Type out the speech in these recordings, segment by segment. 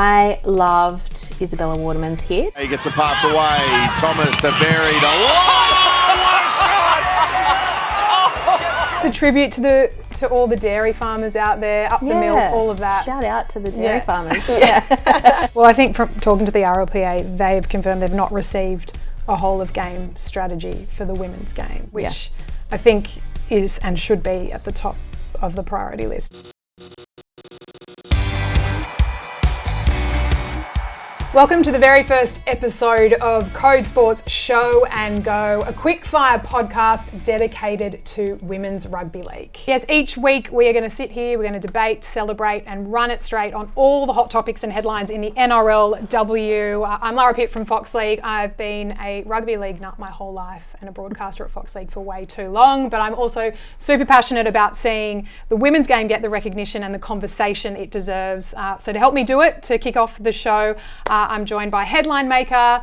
I loved Isabella Waterman's hit. He gets the pass away. Thomas to Berry. It's a tribute to all the dairy farmers out there, up the milk, all of that. Shout out to the dairy farmers. Well, I think from talking to the RLPA, they've confirmed they've not received a whole of game strategy for the women's game, which I think is and should be at the top of the priority list. Welcome to the very first episode of Code Sports Show and Go, a quick-fire podcast dedicated to women's rugby league. Yes, each week we are going to sit here, we're going to debate, celebrate and run it straight on all the hot topics and headlines in the NRLW. I'm Lara Pitt from Fox League. I've been a rugby league nut my whole life and a broadcaster at Fox League for way too long, but I'm also super passionate about seeing the women's game get the recognition and the conversation it deserves. So to help me do it, to kick off the show, I'm joined by headline maker,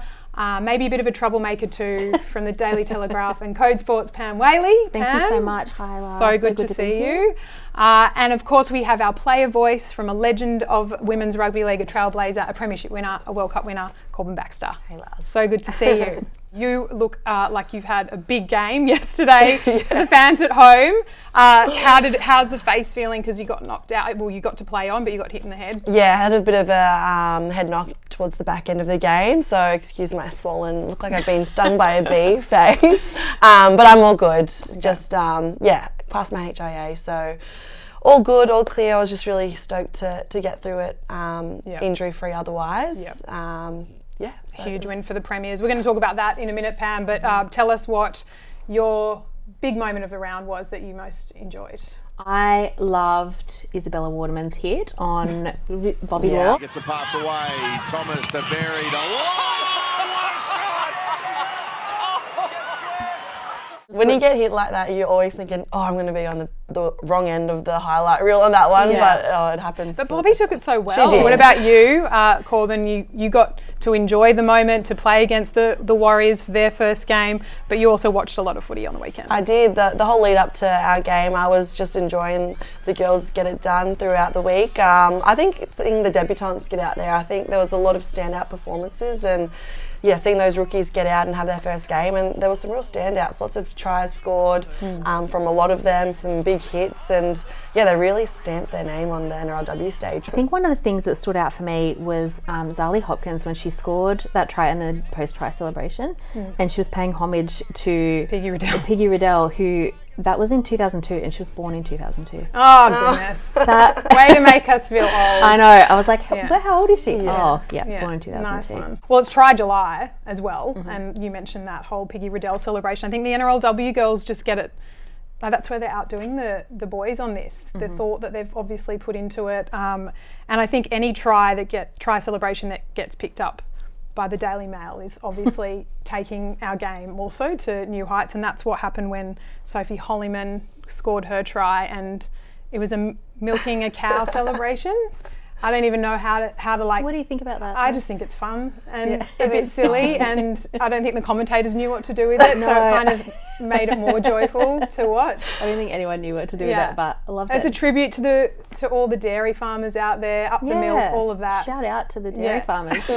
maybe a bit of a troublemaker too, from the Daily Telegraph and Code Sports, Pam Whaley. Thank you so much. Hi, Lara. So good to see you. And of course we have our player voice from a legend of women's rugby league, a trailblazer, a premiership winner, a World Cup winner, Corban Baxter. Hey, Lars. So good to see you. You look like you've had a big game yesterday for the fans at home. How's the face feeling? Because you got knocked out. Well, you got to play on, but you got hit in the head. Yeah, I had a bit of a head knock towards the back end of the game, so excuse my swollen, look like I've been stung by a bee face. But I'm all good. Just, passed my HIA, so all good, all clear. I was just really stoked to get through it, injury-free otherwise. So huge win for the Premiers. We're going to talk about that in a minute, Pam, but tell us what your big moment of the round was that you most enjoyed. I loved Isabella Waterman's hit on Bobby Law. Gets the pass away. Thomas to Berry. When you get hit like that, you're always thinking, I'm going to be on the wrong end of the highlight reel on that one, but it happens. But Bobby took it so well. She did. What about you, Corban? You got to enjoy the moment, to play against the Warriors for their first game, but you also watched a lot of footy on the weekend. I did. The whole lead up to our game, I was just enjoying the girls get it done throughout the week. I think seeing the debutantes get out there, I think there was a lot of standout performances, and seeing those rookies get out and have their first game, and there were some real standouts, lots of tries scored from a lot of them, some big hits, and they really stamped their name on the NRLW stage. I think one of the things that stood out for me was Zali Hopkins when she scored that try in the post-try celebration, and she was paying homage to Piggy Riddell, who that was in 2002, and she was born in 2002. Oh, goodness. Way to make us feel old. I know. I was like, how old is she? Born in 2002. Nice ones. Well, it's Try July as well, and you mentioned that whole Piggy Riddell celebration. I think the NRLW girls just get it. That's where they're outdoing the boys on this. The thought that they've obviously put into it. And I think any try celebration that gets picked up by the Daily Mail is obviously taking our game also to new heights, and that's what happened when Sophie Holliman scored her try, and it was a milking a cow celebration. I don't even know how to like. What do you think about that? I just think it's fun and a bit silly, and I don't think the commentators knew what to do with it, so it kind of made it more joyful to watch. I don't think anyone knew what to do with it, but I loved it. As a tribute to all the dairy farmers out there, up the milk, all of that. Shout out to the dairy farmers.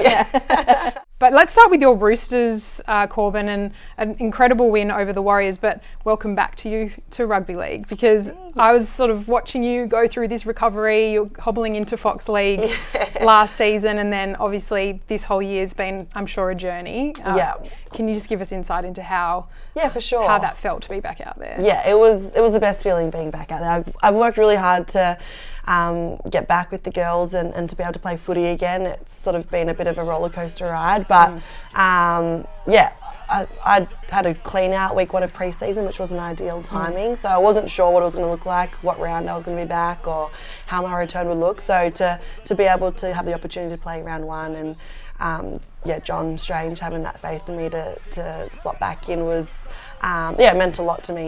But let's start with your Roosters, Corban, and an incredible win over the Warriors, but welcome back to you to rugby league, because I was sort of watching you go through this recovery. You're hobbling into Fox League last season, and then obviously this whole year's been, I'm sure, a journey. Can you just give us insight into how that felt to be back out there? Yeah, it was the best feeling being back out there. I've worked really hard to get back with the girls and to be able to play footy again. It's sort of been a bit of a roller coaster ride, but I had a clean out week one of pre-season, which was an ideal timing, so I wasn't sure what it was going to look like, what round I was going to be back, or how my return would look. So to be able to have the opportunity to play round one, and John Strange having that faith in me to slot back in was meant a lot to me.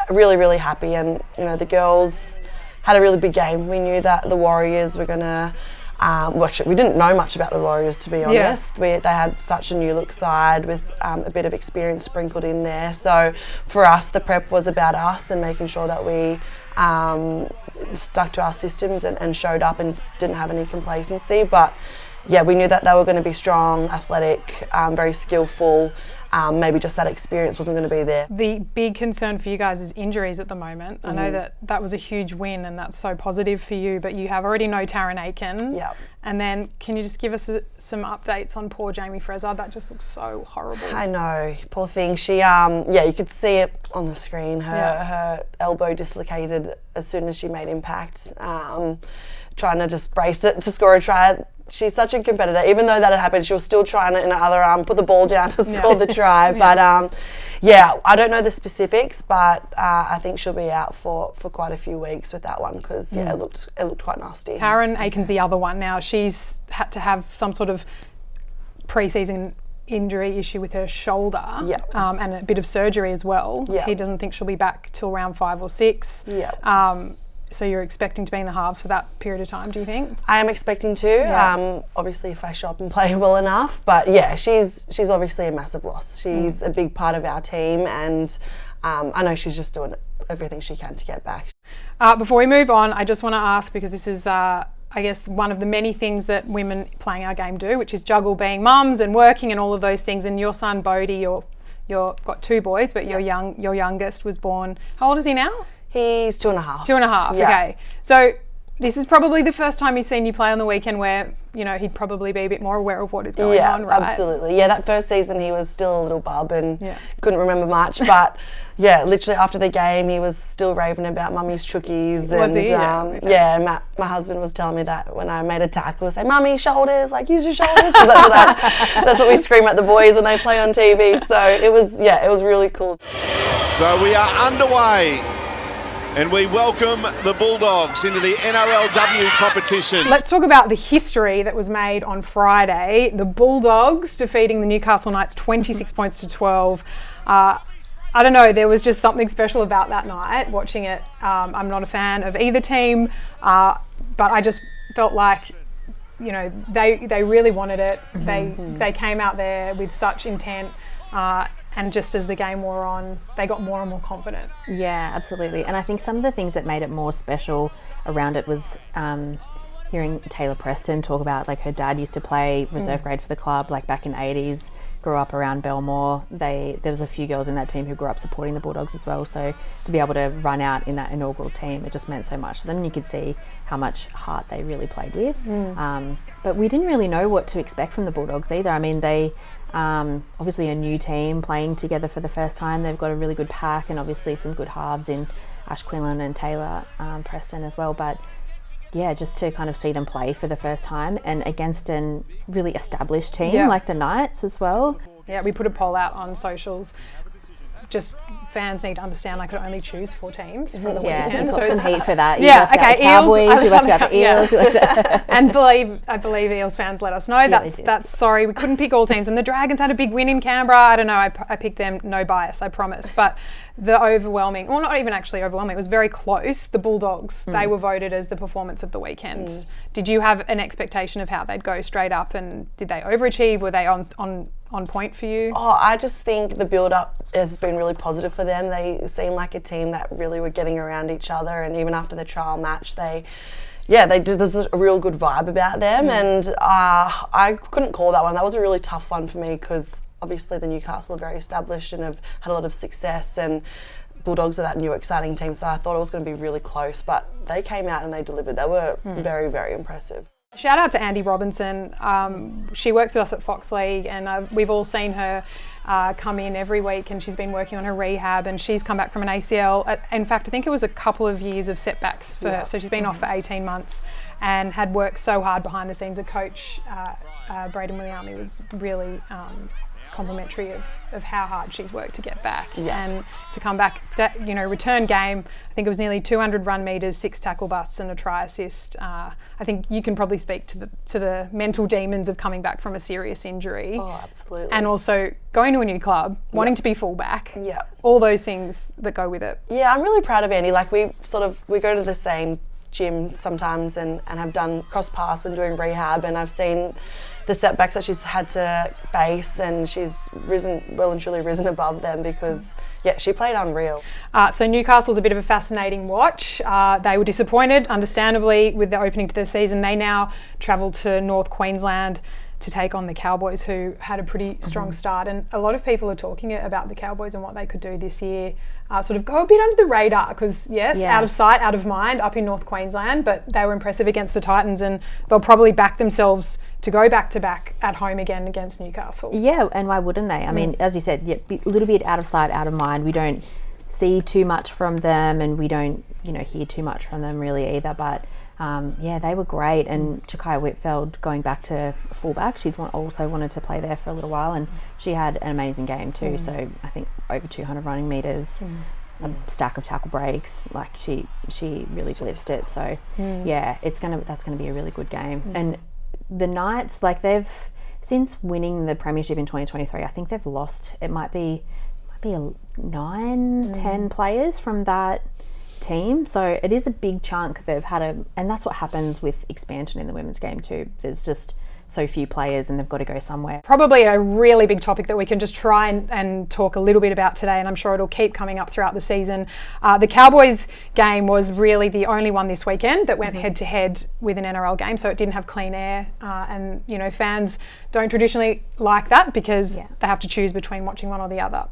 Really, really happy, and the girls had a really big game. We knew that the Warriors were going to well, actually, we didn't know much about the Warriors, to be honest. They had such a new look side with a bit of experience sprinkled in there. So for us, the prep was about us and making sure that we stuck to our systems and showed up and didn't have any complacency. But yeah, we knew that they were going to be strong, athletic, very skillful. Maybe just that experience wasn't going to be there. The big concern for you guys is injuries at the moment. I know that was a huge win and that's so positive for you, but you have already no Taryn Aiken. Yep. And then can you just give us some updates on poor Jayme Fressard? That just looks so horrible. I know, poor thing. She, you could see it on the screen. Her elbow dislocated as soon as she made impact. Trying to just brace it to score a try. She's such a competitor. Even though that had happened, she was still trying to, in the other arm, put the ball down to score the try. But I don't know the specifics, but I think she'll be out for quite a few weeks with that one because it looked quite nasty. Taryn Aiken's the other one now. She's had to have some sort of pre-season injury issue with her shoulder and a bit of surgery as well. He doesn't think she'll be back till round 5 or 6. So you're expecting to be in the halves for that period of time, do you think? I am expecting to. Obviously, if I show up and play well enough. But yeah, she's obviously a massive loss. She's a big part of our team, and I know she's just doing everything she can to get back. Before we move on, I just want to ask, because this is, I guess, one of the many things that women playing our game do, which is juggle being mums and working and all of those things. And your son, Bodie, you've got 2 boys, but your youngest was born. How old is he now? He's 2.5. 2.5, okay. So this is probably the first time he's seen you play on the weekend where, he'd probably be a bit more aware of what is going on, right? Absolutely. Yeah, that first season he was still a little bub and couldn't remember much. But yeah, literally after the game he was still raving about mummy's chookies. Was he? My husband was telling me that when I made a tackle, he'd say, "Mummy, shoulders, like use your shoulders." Because that's what we scream at the boys when they play on TV. So it was really cool. So we are underway. And we welcome the Bulldogs into the NRLW competition. Let's talk about the history that was made on Friday. The Bulldogs defeating the Newcastle Knights 26 points to 12. I don't know, there was just something special about that night, watching it. I'm not a fan of either team, but I just felt like, they really wanted it. They came out there with such intent. And just as the game wore on, they got more and more confident. Yeah, absolutely. And I think some of the things that made it more special around it was hearing Taylor Preston talk about, like, her dad used to play reserve grade for the club, like back in the 80s, grew up around Belmore. There was a few girls in that team who grew up supporting the Bulldogs as well. So to be able to run out in that inaugural team, it just meant so much to them. And you could see how much heart they really played with. But we didn't really know what to expect from the Bulldogs either. I mean, they... obviously a new team playing together for the first time. They've got a really good pack and obviously some good halves in Ash Quinlan and Taylor Preston as well. But yeah, just to kind of see them play for the first time and against a really established team like the Knights as well. Yeah, we put a poll out on socials. Just fans need to understand I could only choose 4 teams from the weekend. You got some heat for that. You left out the Cowboys, you left out the Eels. And I believe Eels fans let us know. That's sorry, we couldn't pick all teams. And the Dragons had a big win in Canberra. I don't know, I picked them, no bias, I promise. But the overwhelming, well, not even actually overwhelming, it was very close. The Bulldogs, they were voted as the performance of the weekend. Did you have an expectation of how they'd go straight up, and did they overachieve? Were they on point for you? Oh, I just think the build-up has been really positive for them. They seem like a team that really were getting around each other, and even after the trial match, there's a real good vibe about them, and I couldn't call that one. That was a really tough one for me because obviously the Newcastle are very established and have had a lot of success, and Bulldogs are that new exciting team, so I thought it was going to be really close, but they came out and they delivered. They were very, very impressive. Shout out to Andy Robinson. She works with us at Fox League, and we've all seen her come in every week, and she's been working on her rehab, and she's come back from an ACL. In fact, I think it was a couple of years of setbacks for her, so she's been off for 18 months and had worked so hard behind the scenes. Her coach, Braden Williami, was really complimentary of how hard she's worked to get back and to come back, return game. I think it was nearly 200 run metres, 6 tackle busts and a try assist. I think you can probably speak to the mental demons of coming back from a serious injury. Oh, absolutely. And also going to a new club, wanting to be fullback. Yeah. All those things that go with it. Yeah, I'm really proud of Andy. Like we go to the same gym sometimes and have done cross paths when doing rehab, and I've seen the setbacks that she's had to face, and she's well and truly risen above them because, she played unreal. So Newcastle's a bit of a fascinating watch. They were disappointed, understandably, with the opening to the season. They now travel to North Queensland to take on the Cowboys, who had a pretty strong start. And a lot of people are talking about the Cowboys and what they could do this year. Sort of go a bit under the radar because, out of sight, out of mind up in North Queensland, but they were impressive against the Titans, and they'll probably back themselves to go back-to-back at home again against Newcastle. Yeah, and why wouldn't they? I mean, as you said, a little bit out of sight, out of mind. We don't see too much from them, and we don't, hear too much from them really either, but they were great. And Jakaya Whitfield going back to fullback, she's also wanted to play there for a little while, and she had an amazing game too. So I think over 200 running metres, a stack of tackle breaks. Like she really blitzed it. So that's gonna be a really good game. And the Knights, they've since winning the premiership in 2023, I think they've lost. It might be 9-10 players from that team, so it is a big chunk they've had and that's what happens with expansion in the women's game too. There's just so few players and they've got to go somewhere. Probably a really big topic that we can just try and talk a little bit about today, and I'm sure it'll keep coming up throughout the season. The Cowboys game was really the only one this weekend that went head to head with an NRL game, so it didn't have clean air, and fans don't traditionally like that because they have to choose between watching one or the other.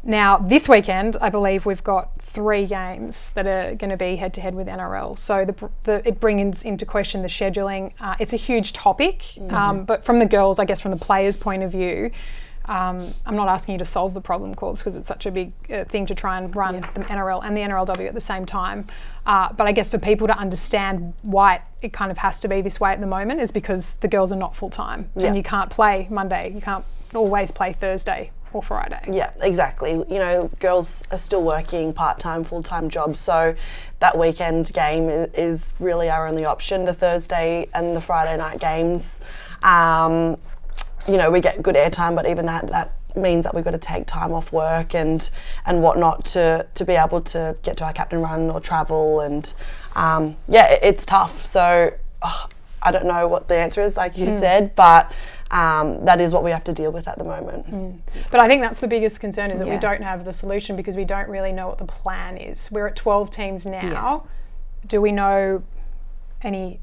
Now, this weekend, I believe we've got 3 games that are going to be head-to-head with NRL. So it brings into question the scheduling. It's a huge topic, but from the girls, I guess from the players' point of view, I'm not asking you to solve the problem, Corbs, because it's such a big thing to try and run the NRL and the NRLW at the same time. But I guess for people to understand why it kind of has to be this way at the moment is because the girls are not full-time. And you can't play Monday. You can't always play Thursday or Friday. Yeah, exactly. Girls are still working part-time, full-time jobs, so that weekend game is really our only option. The Thursday and the Friday night games, we get good airtime, but even that means that we've got to take time off work and whatnot to be able to get to our captain run or travel, and it's tough. So I don't know what the answer is, like you said, but that is what we have to deal with at the moment. But I think that's the biggest concern, is that we don't have the solution because we don't really know what the plan is. We're at 12 teams now. Do we have any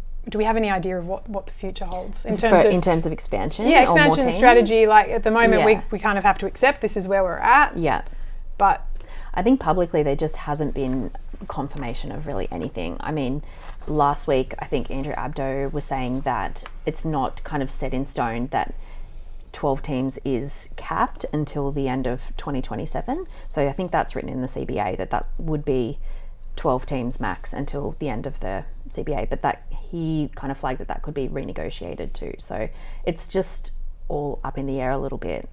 idea of what the future holds in terms of expansion? Yeah, expansion strategy. Like at the moment, we kind of have to accept this is where we're at. Yeah. But I think publicly there just hasn't been confirmation of really anything. I mean, last week I think Andrew Abdo was saying that it's not kind of set in stone that 12 teams is capped until the end of 2027. So I think that's written in the CBA that would be 12 teams max until the end of the CBA, but that he kind of flagged that could be renegotiated too. So it's just all up in the air a little bit.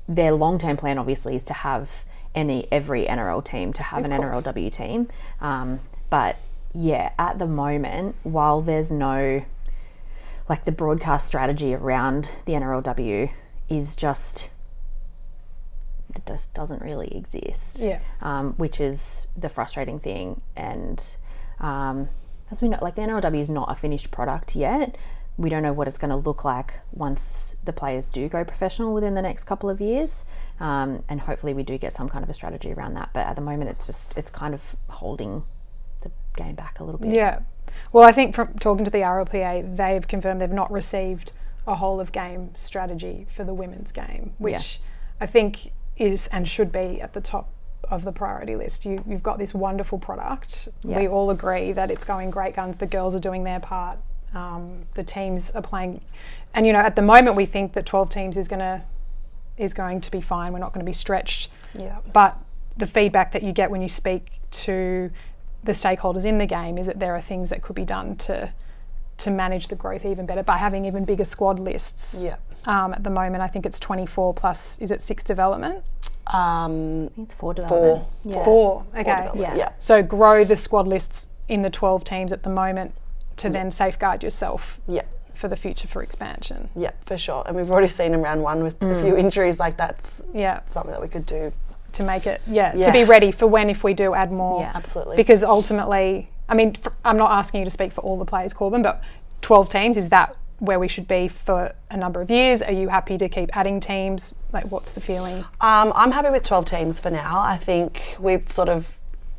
Their long-term plan obviously is to have every NRL team to have an NRLW team, but at the moment, while there's no the broadcast strategy around the NRLW is just doesn't really exist, which is the frustrating thing. And as we know, the NRLW is not a finished product yet. We don't know what it's going to look like once the players do go professional within the next couple of years, and hopefully we do get some kind of a strategy around that. But at the moment, it's kind of holding the game back a little bit. Yeah. Well, I think from talking to the RLPA, they've confirmed they've not received a whole of game strategy for the women's game, which I think is and should be at the top of the priority list. You've got this wonderful product. We all agree that it's going great guns. The girls are doing their part. The teams are playing, and at the moment we think that 12 teams is going to be fine. We're not going to be stretched. But the feedback that you get when you speak to the stakeholders in the game is that there are things that could be done to manage the growth even better by having even bigger squad lists. At the moment, I think it's 24 plus. Is it 6 development? I think it's 4 development. 4. Okay. So grow the squad lists in the 12 teams at the moment to then safeguard yourself for the future for expansion. Yeah, for sure. And we've already seen in round 1 with a few injuries, that's something that we could do to make it, to be ready for if we do add more. Yeah, absolutely. Because ultimately, I mean, I'm not asking you to speak for all the players, Corban, but 12 teams, is that where we should be for a number of years? Are you happy to keep adding teams? Like, what's the feeling? I'm happy with 12 teams for now. I think we've sort of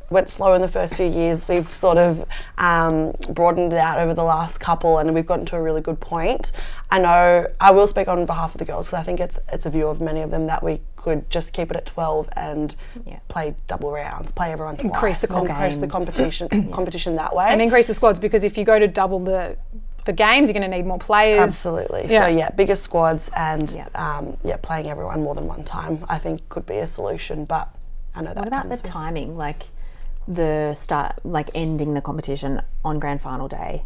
went slow in the first few years. We've sort of broadened it out over the last couple, and we've gotten to a really good point. I know I will speak on behalf of the girls, because I think it's a view of many of them that we could just keep it at 12 and play double rounds, play everyone twice, increase the competition that way, and increase the squads, because if you go to double the games, you're going to need more players. Absolutely. So bigger squads and playing everyone more than one time, I think could be a solution. But I know that. What about the timing? Like the start, like ending the competition on grand final day,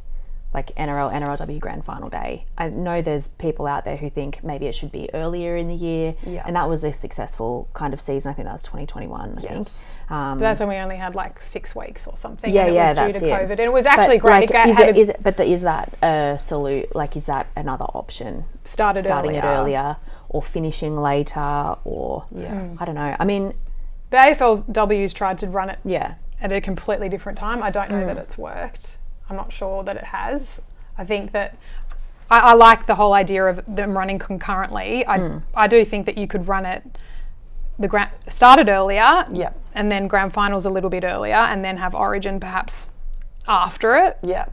like NRLW grand final day. I know there's people out there who think maybe it should be earlier in the year, and that was a successful kind of season. I think that was 2021. I think. But that's when we only had like 6 weeks or something. Yeah, and it was that's due to it. COVID, and it was actually great. Like, is that a salute? Like, is that another option? Starting it earlier, or finishing later, or I don't know. I mean, the AFLW's tried to run it. Yeah. At a completely different time. I don't know that it's worked. I'm not sure that it has. I think that I like the whole idea of them running concurrently. I do think that you could run it, started earlier, and then grand finals a little bit earlier, and then have Origin perhaps after it. Yeah.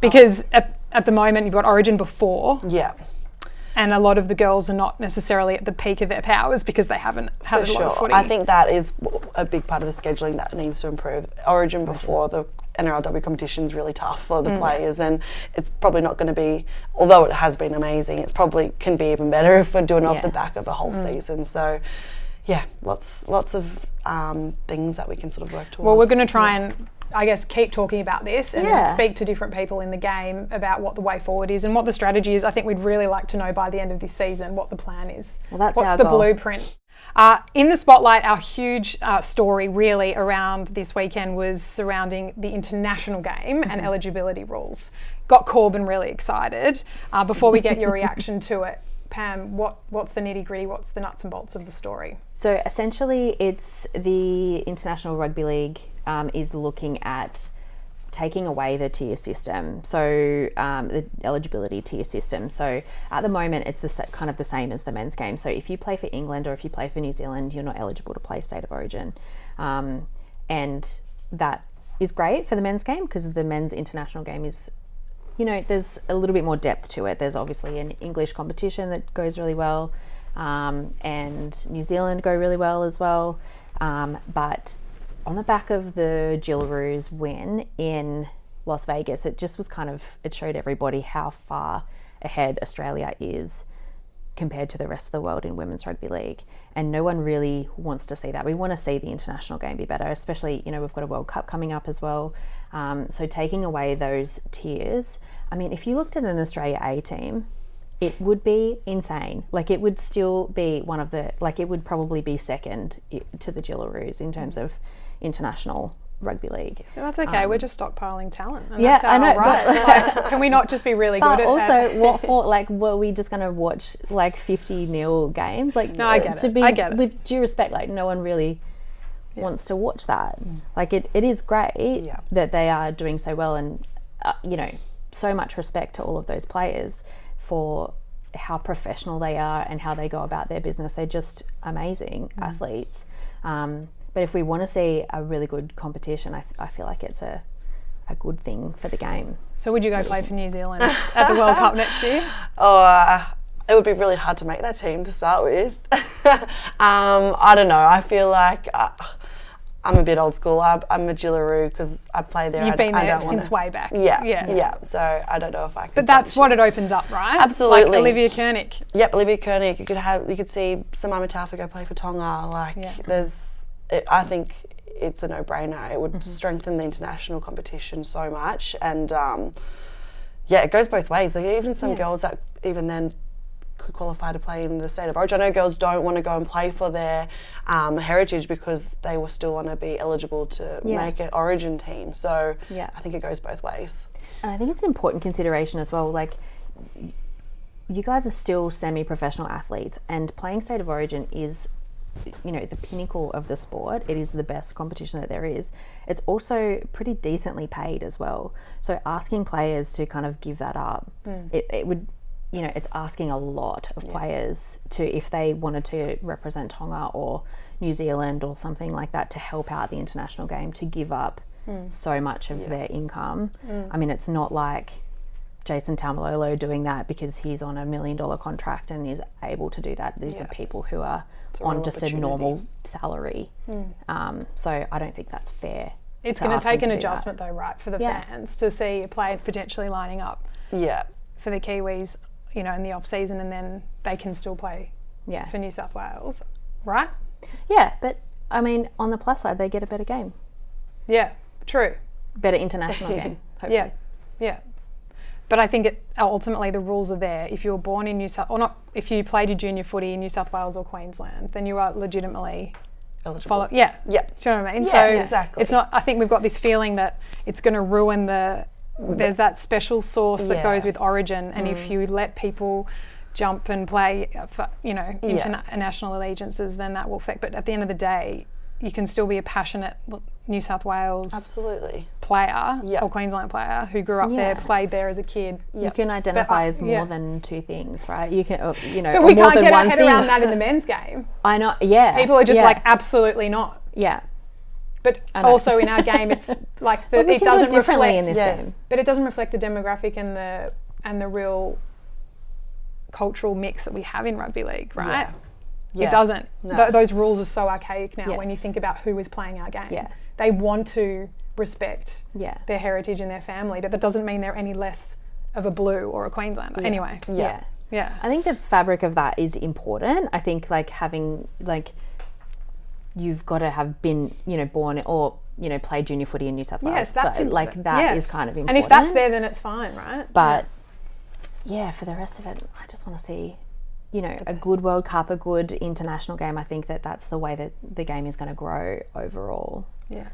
Because at the moment you've got Origin before. Yeah. And a lot of the girls are not necessarily at the peak of their powers because they haven't had a lot of footy. I think that is a big part of the scheduling that needs to improve. Origin before the NRLW competition is really tough for the players, and it's probably not going to be, although it has been amazing, it probably can be even better if we're doing it off the back of a whole season. So, lots of things that we can sort of work towards. Well, we're going to try and, I guess, keep talking about this and speak to different people in the game about what the way forward is and what the strategy is. I think we'd really like to know by the end of this season what the plan is. Well, that's what's our the goal. Blueprint. In the spotlight, our huge story really around this weekend was surrounding the international game and eligibility rules. Got Corban really excited. Before we get your reaction to it, Pam, what's the nitty-gritty, what's the nuts and bolts of the story? So essentially it's the International Rugby League is looking at taking away the tier system, so the eligibility tier system. So at the moment it's kind of the same as the men's game. So if you play for England or if you play for New Zealand, you're not eligible to play State of Origin. And that is great for the men's game because the men's international game is, there's a little bit more depth to it. There's obviously an English competition that goes really well, and New Zealand go really well as well. But on the back of the Jillaroos win in Las Vegas, it just was it showed everybody how far ahead Australia is compared to the rest of the world in women's rugby league. And no one really wants to see that. We want to see the international game be better, especially, we've got a World Cup coming up as well. So taking away those tiers, I mean, if you looked at an Australia A team, it would be insane. Like, it would still be one of the, it would probably be second to the Jillaroos in terms of international rugby league. That's okay. We're just stockpiling talent. And yeah, that's our I know. Right. Can we not just be really good at also, that? what for? Were we just going to watch 50-0 games? No, I get it. I get it. With due respect, no one really wants to watch that. It is great that they are doing so well, and so much respect to all of those players for how professional they are and how they go about their business. They're just amazing athletes. But if we want to see a really good competition, I feel like it's a good thing for the game. So would you go play for New Zealand at the World Cup next year? It would be really hard to make that team to start with. I don't know. I feel like I'm a bit old school. I'm a Jillaroo because I play there. You've been there since way back. Yeah. So I don't know if I could. But that's what it opens up, right? Absolutely. Like Olivia Koenig. Yep, Olivia Koenig. You could see Samai Matafa go play for Tonga. I think it's a no-brainer. It would strengthen the international competition so much, and it goes both ways. Even some girls that even then could qualify to play in the State of Origin. I know girls don't want to go and play for their heritage because they will still want to be eligible to make an Origin team. So I think it goes both ways. And I think it's an important consideration as well. You guys are still semi-professional athletes, and playing State of Origin is the pinnacle of the sport. It is the best competition that there is. It's also pretty decently paid as well. So asking players to kind of give that up, it would, it's asking a lot of players to, if they wanted to represent Tonga or New Zealand or something like that, to help out the international game, to give up so much of their income. I mean, it's not like Jason Taumalolo doing that because he's on $1 million contract and is able to do that. These are people who are on just a normal salary. So I don't think that's fair. It's going to take an adjustment though, right, for the fans to see a player potentially lining up for the Kiwis, in the off season, and then they can still play for New South Wales, right? Yeah, but I mean, on the plus side, they get a better game. Yeah, true. Better international game, hopefully. Yeah. But I think ultimately the rules are there. If you were born in if you played your junior footy in New South Wales or Queensland, then you are legitimately eligible. Do you know what I mean? Yeah, so exactly. It's not. I think we've got this feeling that it's going to ruin there's that special sauce that goes with Origin, and if you let people jump and play for, international allegiances, then that will affect. But at the end of the day, you can still be a passionate New South Wales player or Queensland player who grew up there, played there as a kid. You can identify as more than two things, right? You can, but we can't get our head around that in the men's game. I know, yeah. People are just like, absolutely not. Yeah. But also in our game, it's like it doesn't reflect in this game. But it doesn't reflect the demographic and the real cultural mix that we have in rugby league, right? Yeah. It doesn't. No. Those rules are so archaic now when you think about who is playing our game. Yeah. They want to respect their heritage and their family, but that doesn't mean they're any less of a Blue or a Queenslander. Anyway. Yeah. I think the fabric of that is important. I think having you've got to have been, born or, played junior footy in New South Wales. Yes, that's but that is kind of important. And if that's there, then it's fine, right? But for the rest of it, I just want to see, a good World Cup, a good international game. I think that's the way that the game is going to grow overall. Yeah.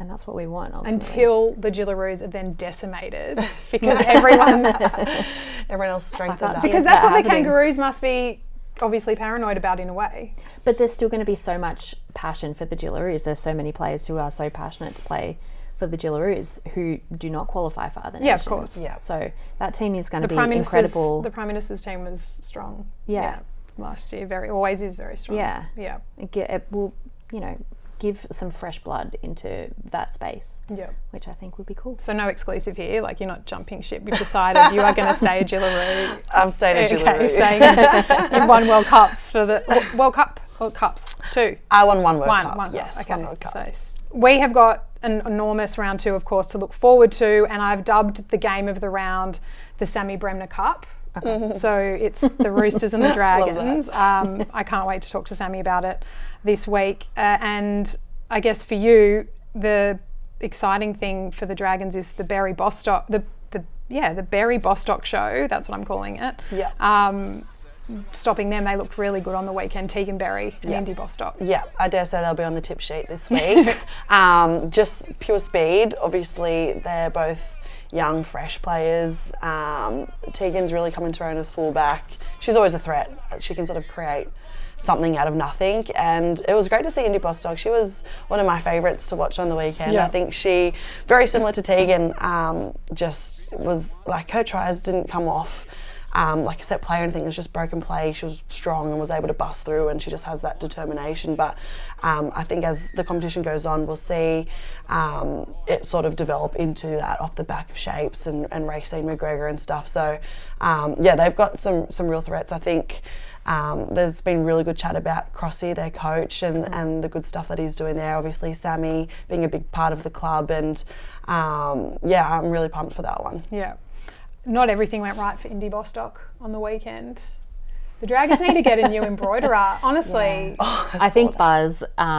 And that's what we want, ultimately. Until the Jillaroos are then decimated because everyone else strengthened up. Because that's what the Kangaroos must be obviously paranoid about in a way. But there's still going to be so much passion for the Jillaroos. There's so many players who are so passionate to play for the Jillaroos who do not qualify for other nations. Yeah, of course. Yeah. So that team is going to be incredible. The Prime Minister's team was strong. Yeah. Last year, always is very strong. Yeah. Yeah. It will, give some fresh blood into that space, which I think would be cool. So no exclusive here, like you're not jumping ship. You've decided you are going to stay a Jillaroo. I'm staying a Jillaroo. Okay, you've won World Cups for the World Cups, 2. I won one World Cup. Yes, okay. one World Cup. So we have got an enormous round 2, of course, to look forward to, and I've dubbed the game of the round the Sammy Bremner Cup. Okay. So it's the Roosters and the Dragons. I can't wait to talk to Sammy about it this week. And I guess for you, the exciting thing for the Dragons is the Barry Bostock, the Barry Bostock show. That's what I'm calling it. Yeah. Stopping them, they looked really good on the weekend. Tegan Berry and Indy Bostock. Yeah, I dare say they'll be on the tip sheet this week. Just pure speed. Obviously, they're both young, fresh players. Tegan's really come into her own as fullback. She's always a threat. She can sort of create something out of nothing, and it was great to see Indy Bostock. She was one of my favourites to watch on the weekend. I think she, very similar to Tegan, just was like, her tries didn't come off like a set play or anything. It was just broken play. She was strong and was able to bust through, and she just has that determination. But I think as the competition goes on, we'll see it sort of develop into that off the back of shapes and Racine McGregor and stuff. So they've got some real threats. I think there's been really good chat about Crossy, their coach, and the good stuff that he's doing there. Obviously, Sammy being a big part of the club, and I'm really pumped for that one. Yeah. Not everything went right for Indy Bostock on the weekend. The Dragons need to get a new embroiderer, honestly. Oh, I think Buzz... I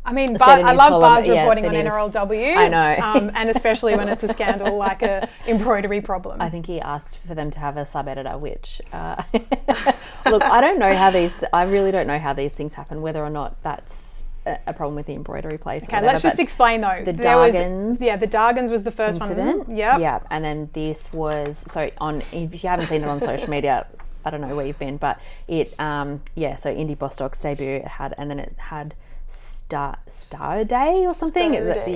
love Buzz reporting on NRLW. I know. And especially when it's a scandal like a embroidery problem. I think he asked for them to have a sub-editor, which... look, I really don't know how these things happen, whether or not that's a problem with the embroidery place. Okay, let's just explain though. The Dargans. The Dargans was the first incident. one. Yeah. Yeah, and then this was, if you haven't seen it on social media, I don't know where you've been, but it, so Indy Boss Dogs debut, it had Star Day or something. It was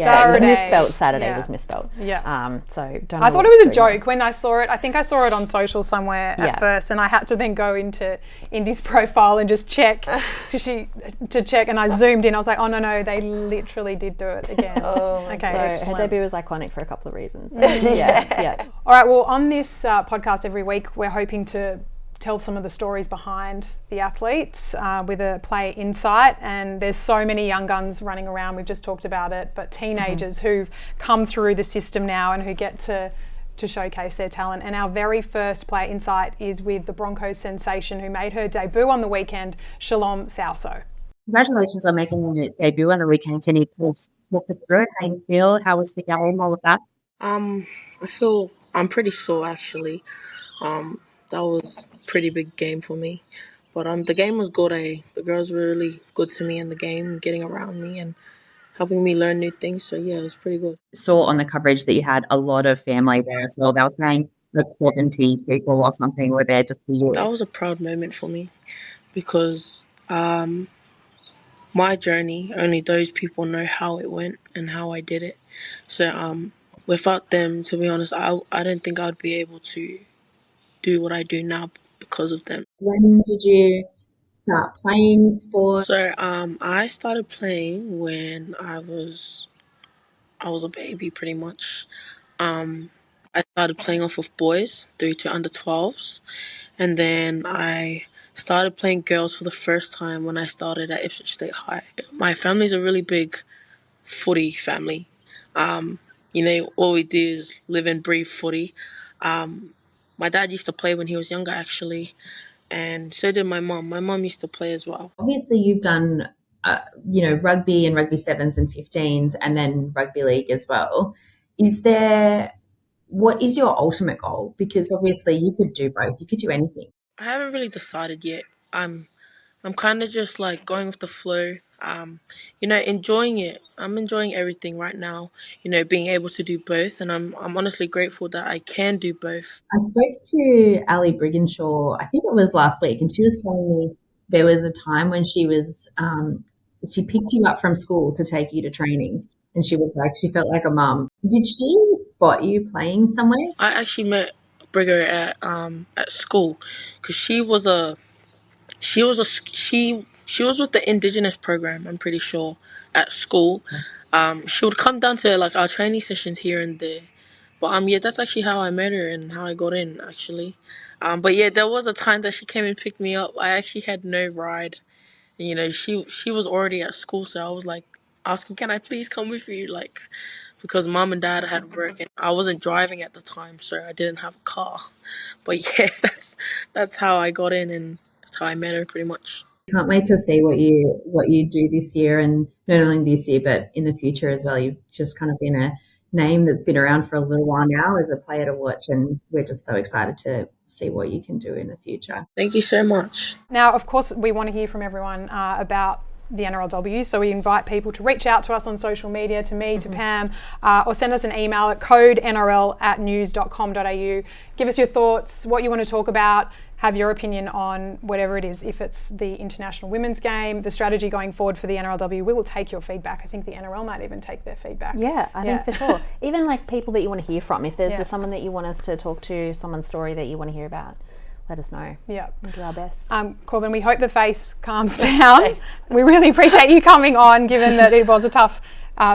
misspelled. Saturday was misspelled. Yeah. So don't know I thought it was a joke when I saw it. I think I saw it on social somewhere at first, and I had to then go into Indy's profile and just check. to check, and I zoomed in. I was like, oh no, they literally did do it again. Okay. So her debut was iconic for a couple of reasons. Yeah. All right. Well, on this podcast every week, we're hoping to tell some of the stories behind the athletes with a player insight, and there's so many young guns running around, we've just talked about it, but teenagers who've come through the system now and who get to showcase their talent. And our very first player insight is with the Broncos sensation who made her debut on the weekend, Shalom Sauaso. Congratulations on making your debut on the weekend. Can you walk us through it? How you feel? How was the game? All of that? I'm pretty sore actually. That was a pretty big game for me. But the game was good. The girls were really good to me in the game, getting around me and helping me learn new things. So, yeah, it was pretty good. Saw on the coverage that you had a lot of family there as well. They were saying that 70 people or something were there just for you. That was a proud moment for me because my journey, only those people know how it went and how I did it. So without them, to be honest, I don't think I'd be able to do what I do now because of them. When did you start playing sport? So I started playing when I was a baby pretty much. I started playing off of boys through to under 12s, and then I started playing girls for the first time when I started at Ipswich State High. My family's a really big footy family. All we do is live and breathe footy. My dad used to play when he was younger, actually, and so did my mum. My mum used to play as well. Obviously, you've done, rugby and rugby 7s and 15s and then rugby league as well. What is your ultimate goal? Because obviously you could do both. You could do anything. I haven't really decided yet. I'm kind of just like going with the flow. Enjoying it. I'm enjoying everything right now. Being able to do both, and I'm honestly grateful that I can do both. I spoke to Ali Brigginshaw, I think it was last week, and she was telling me there was a time when she picked you up from school to take you to training, and she felt like a mum. Did she spot you playing somewhere? I actually met Brigger at school because she was with the Indigenous program, I'm pretty sure, at school. She would come down to like our training sessions here and there. But that's actually how I met her and how I got in, actually. But yeah, there was a time that she came and picked me up. I actually had no ride. And, she was already at school, so I was like asking, can I please come with you? Like, because mom and dad had work and I wasn't driving at the time, so I didn't have a car. But yeah, that's how I got in and that's how I met her pretty much. Can't wait to see what you do this year, and not only this year but in the future as well. You've just kind of been a name that's been around for a little while now as a player to watch, and we're just so excited to see what you can do in the future. Thank you so much. Now, of course, we want to hear from everyone about the NRLW, so we invite people to reach out to us on social media, to me, to Pam, or send us an email at codenrl@news.com.au. Give us your thoughts, what you want to talk about, have your opinion on whatever it is. If it's the international women's game, the strategy going forward for the NRLW, we will take your feedback. I think the NRL might even take their feedback. Yeah, I think for sure. Even like people that you want to hear from. If there's someone that you want us to talk to, someone's story that you want to hear about, let us know. Yeah. We'll do our best. Corban, we hope the face calms down. We really appreciate you coming on, given that it was a tough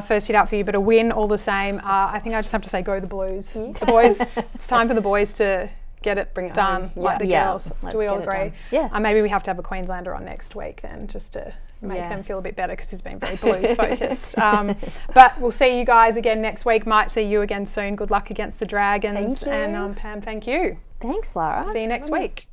first hit out for you, but a win all the same. I think I just have to say, go the Blues. The boys, it's time for the boys to get it done, like the girls. Do we all agree? Yeah. Maybe we have to have a Queenslander on next week then, just to make them feel a bit better, because he's been very Blues focused. But we'll see you guys again next week. Might see you again soon. Good luck against the Dragons. Thank you. And Pam, thank you. Thanks, Lara. See you next week.